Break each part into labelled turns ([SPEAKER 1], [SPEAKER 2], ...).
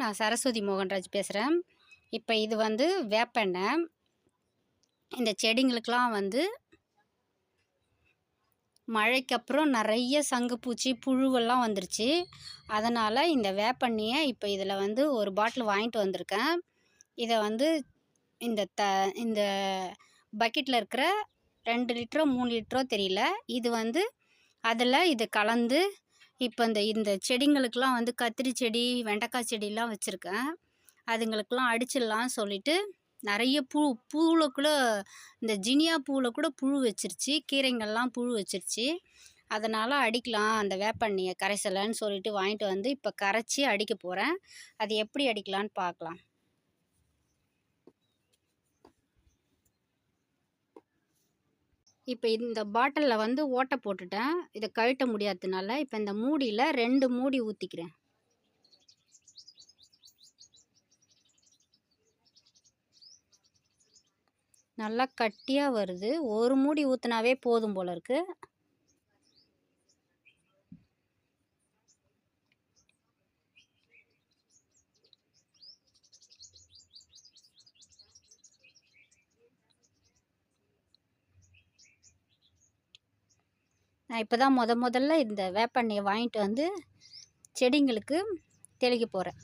[SPEAKER 1] நான் சரஸ்வதி மோகன்ராஜ் பேசுகிறேன். இப்போ இது வந்து வேப்பெண்ணெய். இந்த செடிங்களுக்கெலாம் வந்து மழைக்கப்புறம் நிறைய சங்குப்பூச்சி புழுவெல்லாம் வந்துருச்சு. அதனால் இந்த வேப்பெண்ணெயை இப்போ இதில் வந்து ஒரு பாட்டில் வாங்கிட்டு வந்திருக்கேன். இதை வந்து இந்த பக்கெட்டில் இருக்கிற 2 லிட்டரோ 3 லிட்டரோ தெரியல, இது வந்து அதில் இது கலந்து இப்போ இந்த செடிங்களுக்கெலாம் வந்து கத்திரி செடி, வெண்டைக்காய் செடியெலாம் வச்சுருக்கேன். அதுங்களுக்கெலாம் அடிச்சிடலான்னு சொல்லிட்டு நிறைய பூவில் கூட இந்த ஜினியா பூவில் கூட புழு வச்சிருச்சு, கீரைங்கள்லாம் புழு வச்சிருச்சு. அதனால் அடிக்கலாம் அந்த வேப்பெண்ணெயை கரைசலைன்னு சொல்லிட்டு வாங்கிட்டு வந்து இப்போ கரைச்சி அடிக்க போகிறேன். அது எப்படி அடிக்கலான்னு பார்க்கலாம். இப்போ இந்த பாட்டிலில் வந்து ஓட்டை போட்டுட்டேன். இதை கழட்ட முடியாததுனால இப்போ இந்த மூடியில் 2 மூடி ஊற்றிக்கிறேன். நல்லா கட்டியாக வருது. ஒரு மூடி ஊற்றினாவே போதும் போல இருக்கு. நான் இப்போ தான் முதல்ல இந்த வேப்பெண்ணெயை வாங்கிட்டு வந்து செடிங்களுக்கு தெளிக்க போகிறேன்.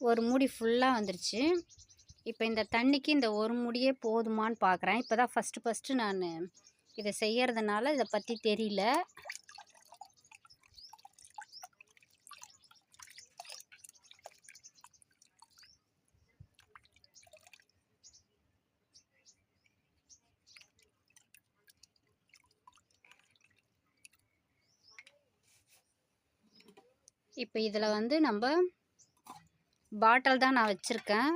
[SPEAKER 1] ஒரு மூடி ஃபுல்லாக வந்துருச்சு. இப்போ இந்த தண்ணிக்கு இந்த ஒரு மூடியே போதுமான்னு பார்க்குறேன். இப்போ தான் ஃபஸ்ட்டு நான் இதை செய்யறதுனால இதை பற்றி தெரியல. இப்போ இதில் வந்து நம்ம பாட்டில் தான் நான் வச்சுருக்கேன்.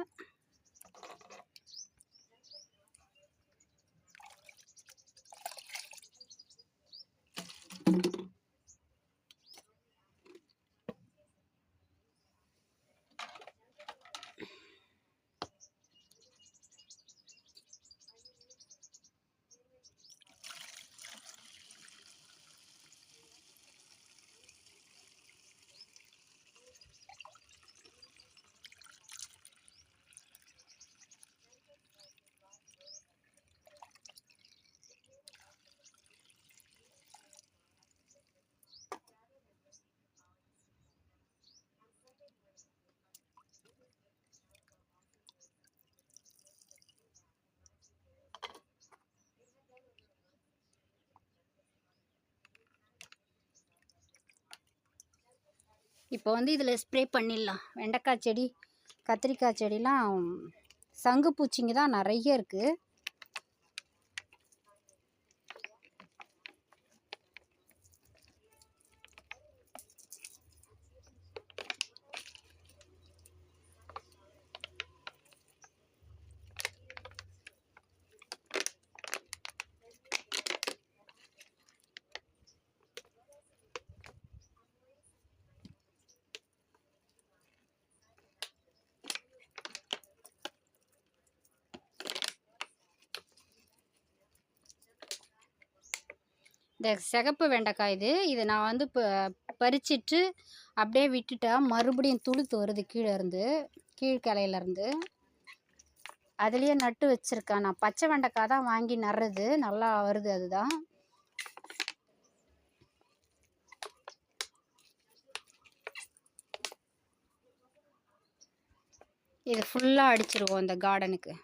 [SPEAKER 1] இப்போ வந்து இதில் ஸ்ப்ரே பண்ணிடலாம். வெண்டைக்காய் செடி, கத்திரிக்காய் செடிலாம் சங்குப்பூச்சிங்க தான் நிறைய இருக்குது. இந்த சிகப்பு வெண்டைக்காய் இது நான் வந்து இப்போ பறிச்சிட்டு அப்படியே விட்டுட்டா மறுபடியும் துளுத்து வருது கீழ்கிளையிலேருந்து. அதுலேயே நட்டு வச்சுருக்கேன். நான் பச்சை வெண்டைக்காய் தான் வாங்கி நடுறது, நல்லா வருது. அதுதான் இது ஃபுல்லாக அடிச்சிருவோம் இந்த கார்டனுக்கு.